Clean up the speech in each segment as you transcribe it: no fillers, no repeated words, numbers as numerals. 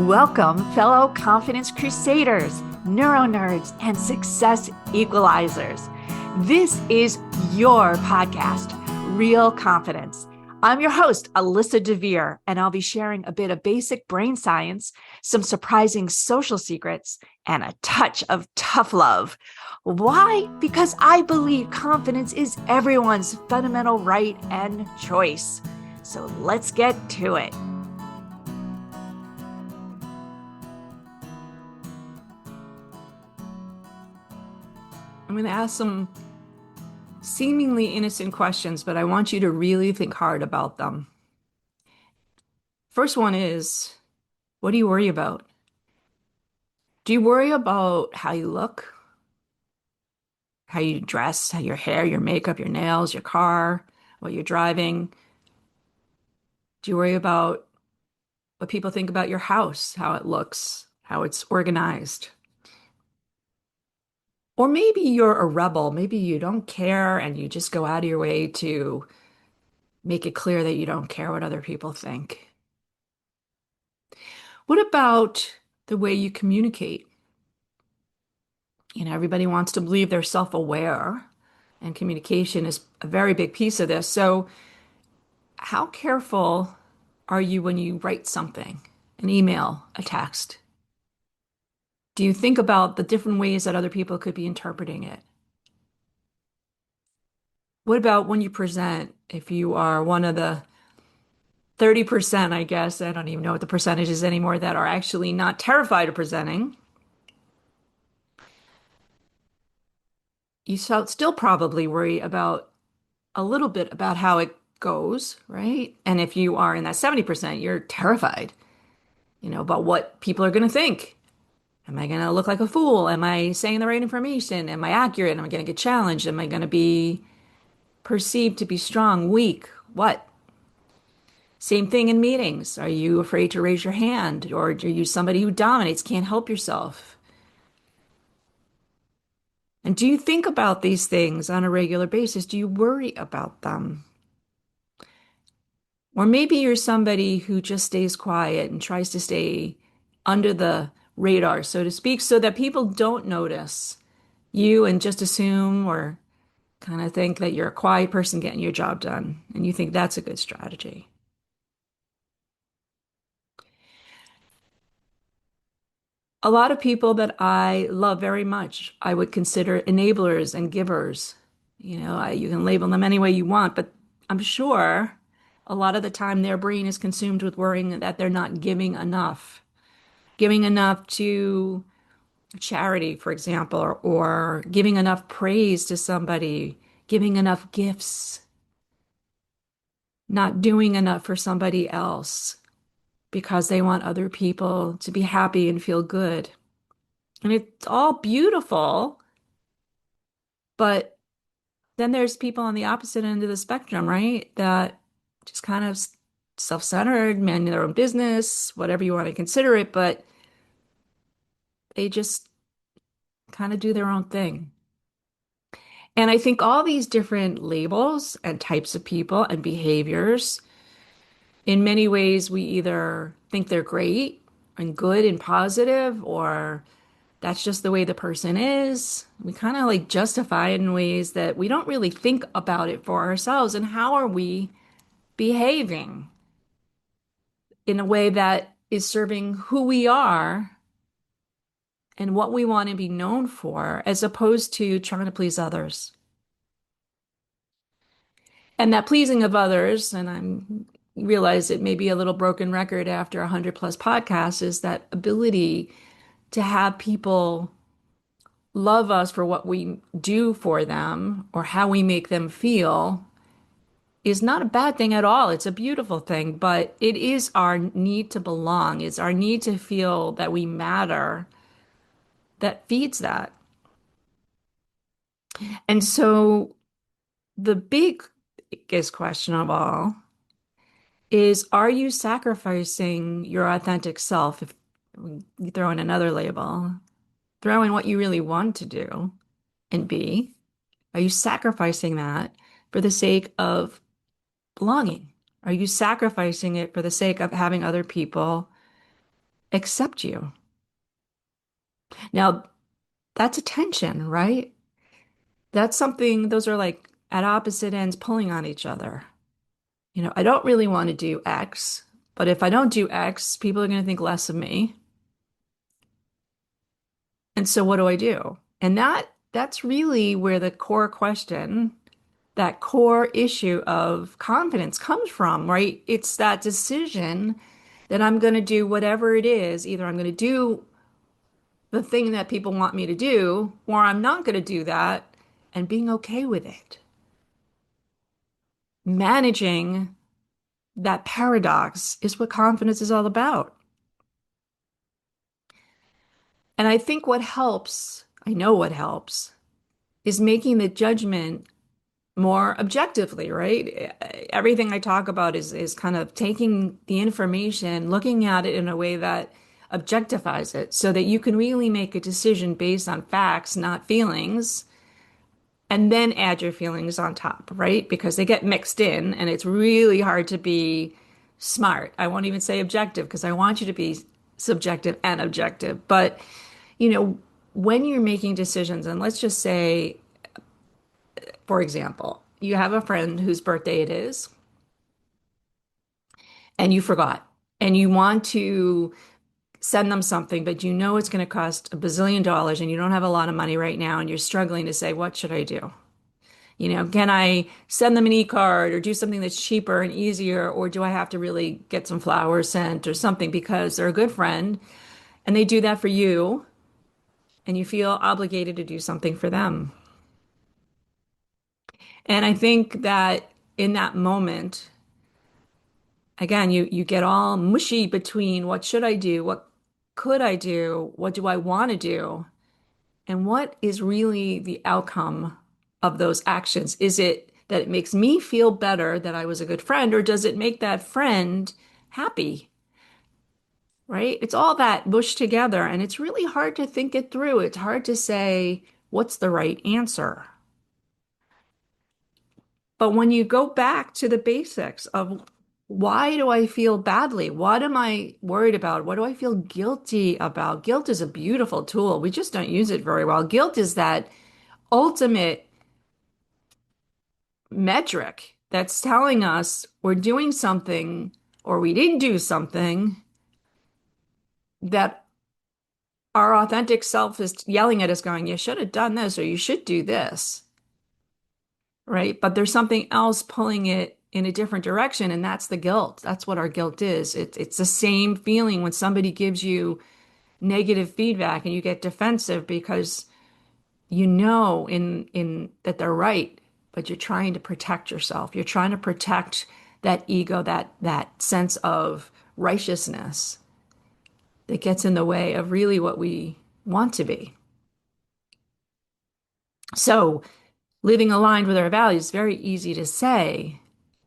Welcome, fellow confidence crusaders, neuro nerds, and success equalizers. This is your podcast, Real Confidence. I'm your host, Alyssa DeVere, and I'll be sharing a bit of basic brain science, some surprising social secrets, and a touch of tough love. Why? Because I believe confidence is everyone's fundamental right and choice. So let's get to it. I'm going to ask some seemingly innocent questions, but I want you to really think hard about them. First one is, what do you worry about? Do you worry about how you look, how you dress, how your hair, your makeup, your nails, your car, what you're driving? Do you worry about what people think about your house, how it looks, how it's organized? Or maybe you're a rebel. Maybe you don't care and you just go out of your way to make it clear that you don't care what other people think. What about the way you communicate? Everybody wants to believe they're self-aware, and communication is a very big piece of this. So, how careful are you when you write something, an email, a text? Do you think about the different ways that other people could be interpreting it? What about when you present? If you are one of the 30%, I guess, I don't even know what the percentage is anymore, that are actually not terrified of presenting, you still probably worry about a little bit about how it goes, right? And if you are in that 70%, you're terrified, about what people are going to think. Am I going to look like a fool? Am I saying the right information? Am I accurate? Am I going to get challenged? Am I going to be perceived to be strong, weak? What? Same thing in meetings. Are you afraid to raise your hand? Or are you somebody who dominates, can't help yourself? And do you think about these things on a regular basis? Do you worry about them? Or maybe you're somebody who just stays quiet and tries to stay under the radar, so to speak, so that people don't notice you and just assume or kind of think that you're a quiet person getting your job done. And you think that's a good strategy. A lot of people that I love very much, I would consider enablers and givers. You can label them any way you want, but I'm sure a lot of the time their brain is consumed with worrying that they're not giving enough to charity, for example, or giving enough praise to somebody, giving enough gifts, not doing enough for somebody else because they want other people to be happy and feel good. And it's all beautiful, but then there's people on the opposite end of the spectrum, right? That just kind of self-centered, man their own business, whatever you want to consider it, but they just kind of do their own thing. And I think all these different labels and types of people and behaviors, in many ways, we either think they're great and good and positive, or that's just the way the person is. We kind of like justify it in ways that we don't really think about it for ourselves. And how are we behaving in a way that is serving who we are and what we want to be known for, as opposed to trying to please others? And that pleasing of others, and I realize it may be a little broken record after 100 plus podcasts, is that ability to have people love us for what we do for them or how we make them feel is not a bad thing at all. It's a beautiful thing, but it is our need to belong. It's our need to feel that we matter that feeds that. And so the biggest question of all is, are you sacrificing your authentic self? If we throw in another label, throw in what you really want to do and be, are you sacrificing that for the sake of belonging? Are you sacrificing it for the sake of having other people accept you. Now, that's a tension, right? That's something, those are like at opposite ends pulling on each other. I don't really want to do X, but if I don't do X, people are going to think less of me. And so what do I do? And that's really where the core question, that core issue of confidence comes from, right? It's that decision that I'm going to do whatever it is. Either I'm going to do the thing that people want me to do, or I'm not going to do that and being okay with it. Managing that paradox is what confidence is all about. And I think what helps, I know what helps, is making the judgment more objectively, right? Everything I talk about is kind of taking the information, looking at it in a way that objectifies it so that you can really make a decision based on facts, not feelings, and then add your feelings on top, right? Because they get mixed in and it's really hard to be smart. I won't even say objective because I want you to be subjective and objective. But, you know, when you're making decisions, and let's just say, for example, you have a friend whose birthday it is and you forgot and you want to send them something, but you know it's going to cost $1 bazillion and you don't have a lot of money right now and you're struggling to say, what should I do? Can I send them an e-card or do something that's cheaper and easier, or do I have to really get some flowers sent or something because they're a good friend and they do that for you and you feel obligated to do something for them? And I think that in that moment, again, you get all mushy between what should I do, what could I do, what do I want to do, and what is really the outcome of those actions? Is it that it makes me feel better that I was a good friend, or does it make that friend happy? Right? It's all that mushed together, and it's really hard to think it through. It's hard to say what's the right answer. But when you go back to the basics of why do I feel badly? What am I worried about? What do I feel guilty about? Guilt is a beautiful tool. We just don't use it very well. Guilt is that ultimate metric that's telling us we're doing something or we didn't do something that our authentic self is yelling at us, going, you should have done this or you should do this, right? But there's something else pulling it in a different direction, and that's the guilt. That's what our guilt is. It's the same feeling when somebody gives you negative feedback and you get defensive because you know in that they're right, but you're trying to protect yourself. You're trying to protect that ego, that sense of righteousness that gets in the way of really what we want to be. So living aligned with our values is very easy to say,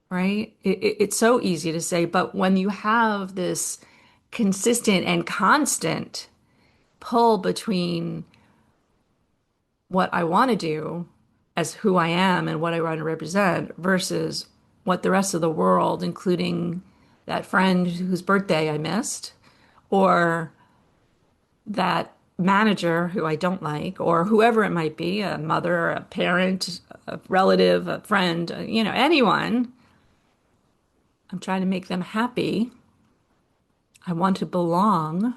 right? It's so easy to say, but when you have this consistent and constant pull between what I want to do as who I am and what I want to represent versus what the rest of the world, including that friend whose birthday I missed, or that manager who I don't like, or whoever it might be, a mother, a parent, a relative, a friend, anyone. I'm trying to make them happy. I want to belong.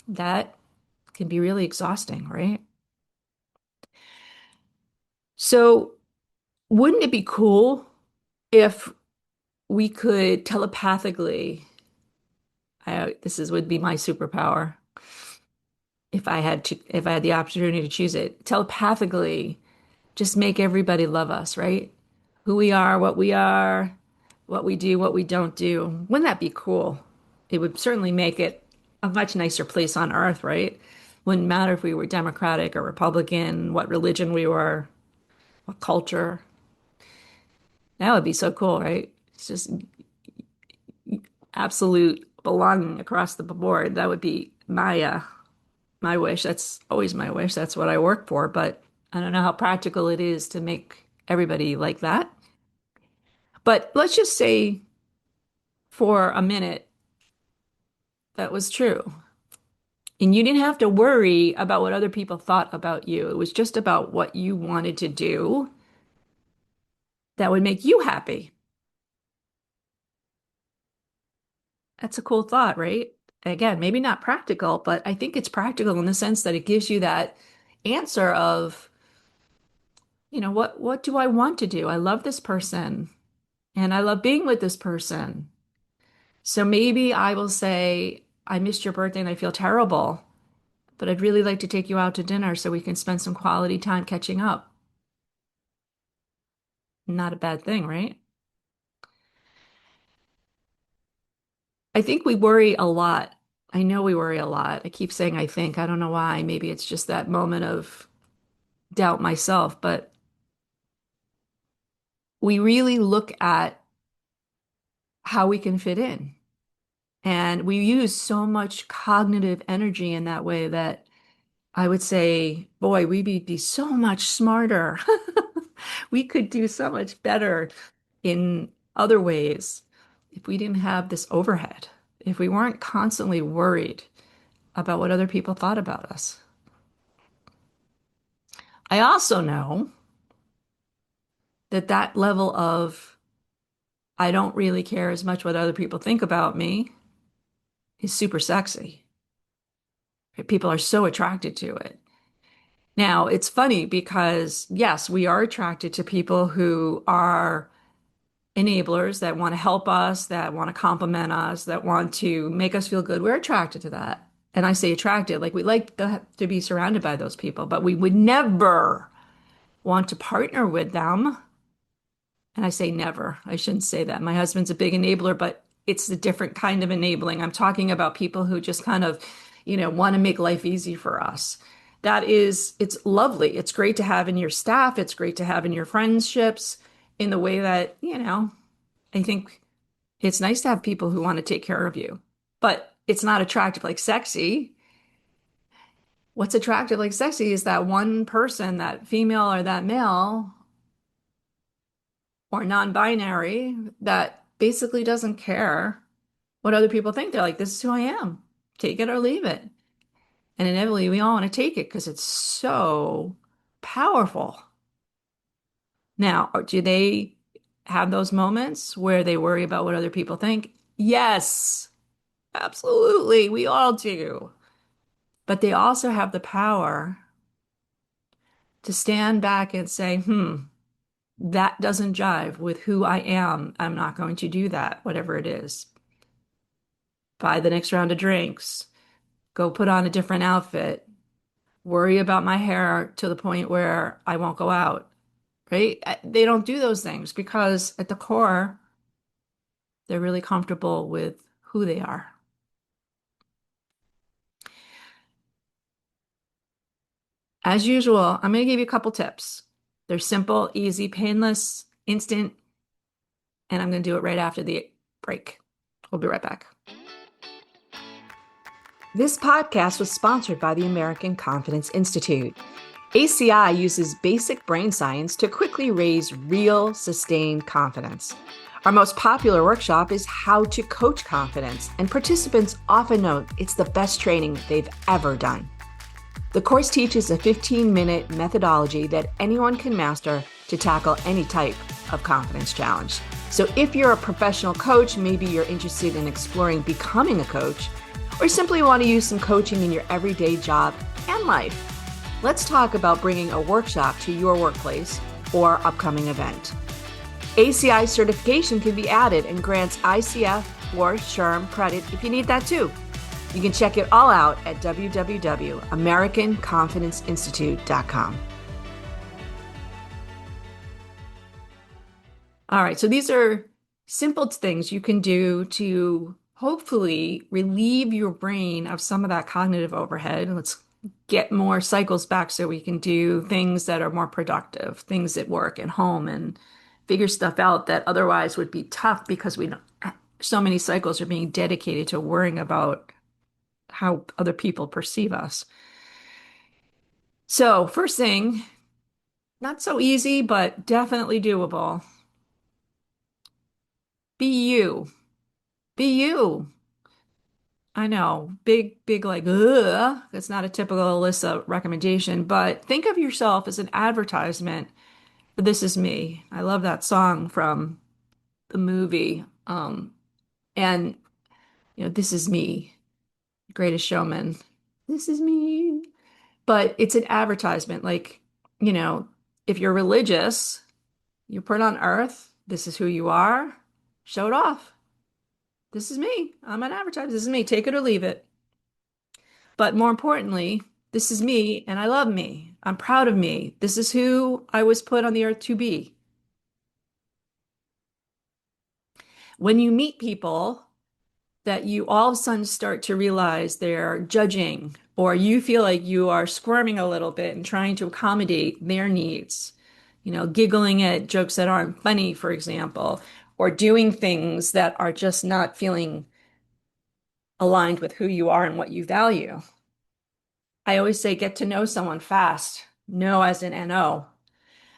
That can be really exhausting, right? So, wouldn't it be cool if we could telepathically, this is would be my superpower if I had the opportunity to choose it, telepathically just make everybody love us, right? Who we are, what we do, what we don't do. Wouldn't that be cool? It would certainly make it a much nicer place on earth, right? Wouldn't matter if we were Democratic or Republican, what religion we were, what culture. That would be so cool, right? It's just absolute belonging across the board. That would be my wish. That's always my wish. That's what I work for, but I don't know how practical it is to make everybody like that. But let's just say for a minute That was true. And you didn't have to worry about what other people thought about you. It was just about what you wanted to do that would make you happy. That's a cool thought, right? Again, maybe not practical, but I think it's practical in the sense that it gives you that answer of, what do I want to do? I love this person and I love being with this person. So maybe I will say, I missed your birthday and I feel terrible, but I'd really like to take you out to dinner so we can spend some quality time catching up. Not a bad thing, right? I think we worry a lot. I know we worry a lot. I keep saying I think. I don't know why. Maybe it's just that moment of doubt myself, but we really look at how we can fit in. And we use so much cognitive energy in that way that I would say, boy, we'd be so much smarter. We could do so much better in other ways if we didn't have this overhead, if we weren't constantly worried about what other people thought about us. I also know that that level of I don't really care as much what other people think about me is super sexy. People are so attracted to it. Now, it's funny because, yes, we are attracted to people who are enablers that want to help us, that want to compliment us, that want to make us feel good. We're attracted to that. And I say attracted, like we like to be surrounded by those people, but we would never want to partner with them. And I say never. I shouldn't say that. My husband's a big enabler, but it's a different kind of enabling. I'm talking about people who just kind of, want to make life easy for us. It's lovely. It's great to have in your staff. It's great to have in your friendships in the way that, I think it's nice to have people who want to take care of you, but it's not attractive like sexy. What's attractive like sexy is that one person, that female or that male or non-binary, that basically doesn't care what other people think. They're like, this is who I am. Take it or leave it. And inevitably, we all want to take it because it's so powerful. Now, do they have those moments where they worry about what other people think? Yes, absolutely. We all do. But they also have the power to stand back and say, that doesn't jive with who I am. I'm not going to do that, whatever it is. Buy the next round of drinks, go put on a different outfit, worry about my hair to the point where I won't go out, right? They don't do those things because at the core, they're really comfortable with who they are. As usual, I'm going to give you a couple tips. They're simple, easy, painless, instant, and I'm going to do it right after the break. We'll be right back. This podcast was sponsored by the American Confidence Institute. ACI uses basic brain science to quickly raise real, sustained confidence. Our most popular workshop is How to Coach Confidence, and participants often note it's the best training they've ever done. The course teaches a 15-minute methodology that anyone can master to tackle any type of confidence challenge. So if you're a professional coach, maybe you're interested in exploring becoming a coach, or simply want to use some coaching in your everyday job and life, let's talk about bringing a workshop to your workplace or upcoming event. ACI certification can be added and grants ICF or SHRM credit if you need that too. You can check it all out at www.americanconfidenceinstitute.com. All right, so these are simple things you can do to hopefully relieve your brain of some of that cognitive overhead. Let's get more cycles back so we can do things that are more productive, things at work and home, and figure stuff out that otherwise would be tough because we don't, so many cycles are being dedicated to worrying about how other people perceive us. So, first thing, not so easy, but definitely doable. Be you. Be you. I know, big, like, ugh. It's not a typical Alyssa recommendation, but think of yourself as an advertisement for This Is Me. I love that song from the movie. And This Is Me, Greatest Showman. This is me. But it's an advertisement. Like, you know, if you're religious, you're put on earth. This is who you are. Show it off. This is me. I'm an advertiser. This is me. Take it or leave it. But more importantly, this is me and I love me. I'm proud of me. This is who I was put on the earth to be. When you meet people that you all of a sudden start to realize they're judging, or you feel like you are squirming a little bit and trying to accommodate their needs, giggling at jokes that aren't funny, for example, or doing things that are just not feeling aligned with who you are and what you value. I always say get to know someone fast, know as in N-O,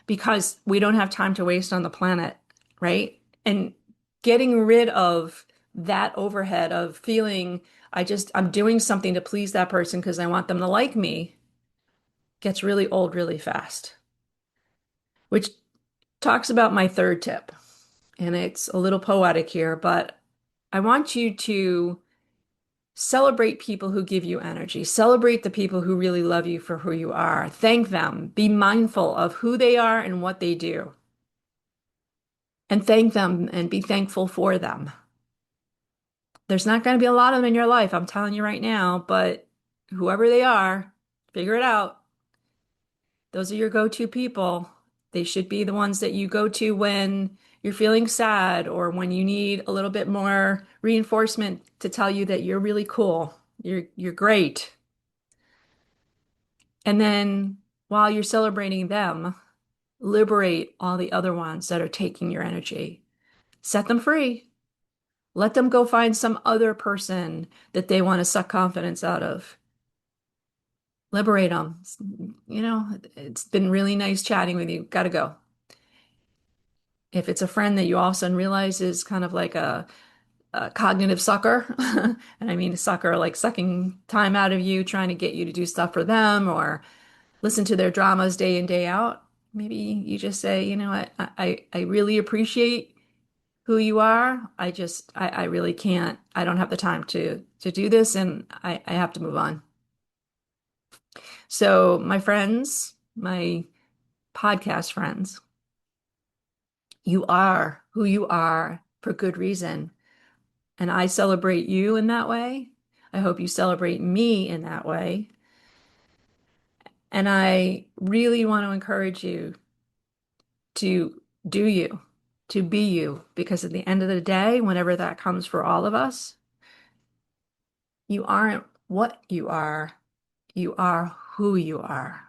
because we don't have time to waste on the planet, right? And getting rid of that overhead of feeling I'm doing something to please that person because I want them to like me gets really old really fast, which talks about my third tip. And it's a little poetic here, but I want you to celebrate people who give you energy. Celebrate the people who really love you for who you are. Thank them. Be mindful of who they are and what they do. And thank them and be thankful for them. There's not going to be a lot of them in your life, I'm telling you right now, but whoever they are, figure it out. Those are your go-to people. They should be the ones that you go to when you're feeling sad or when you need a little bit more reinforcement to tell you that you're really cool. You're great. And then while you're celebrating them, liberate all the other ones that are taking your energy. Set them free. Let them go find some other person that they want to suck confidence out of. Liberate them. It's been really nice chatting with you. Gotta go. If it's a friend that you all of a sudden realize is kind of like a cognitive sucker, and I mean a sucker like sucking time out of you, trying to get you to do stuff for them or listen to their dramas day in, day out, maybe you just say, you know what, I really appreciate who you are. I really can't. I don't have the time to do this, and I have to move on. So, my friends, my podcast friends, you are who you are for good reason. And I celebrate you in that way. I hope you celebrate me in that way. And I really want to encourage you to do you, to be you, because at the end of the day, whenever that comes for all of us, you aren't what you are who you are.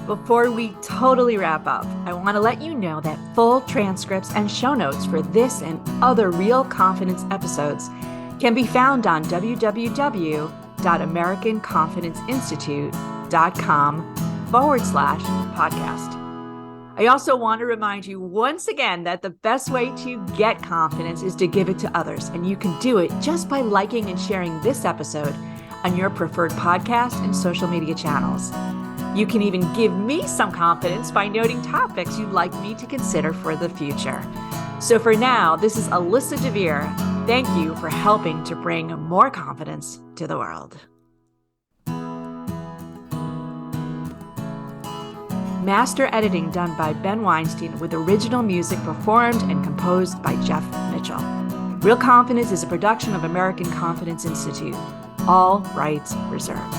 Before we totally wrap up, I want to let you know that full transcripts and show notes for this and other Real Confidence episodes can be found on www.americanconfidenceinstitute.com/podcast. I also want to remind you once again that the best way to get confidence is to give it to others, and you can do it just by liking and sharing this episode on your preferred podcast and social media channels. You can even give me some confidence by noting topics you'd like me to consider for the future. So for now, this is Alyssa DeVere. Thank you for helping to bring more confidence to the world. Master editing done by Ben Weinstein with original music performed and composed by Jeff Mitchell. Real Confidence is a production of American Confidence Institute. All rights reserved.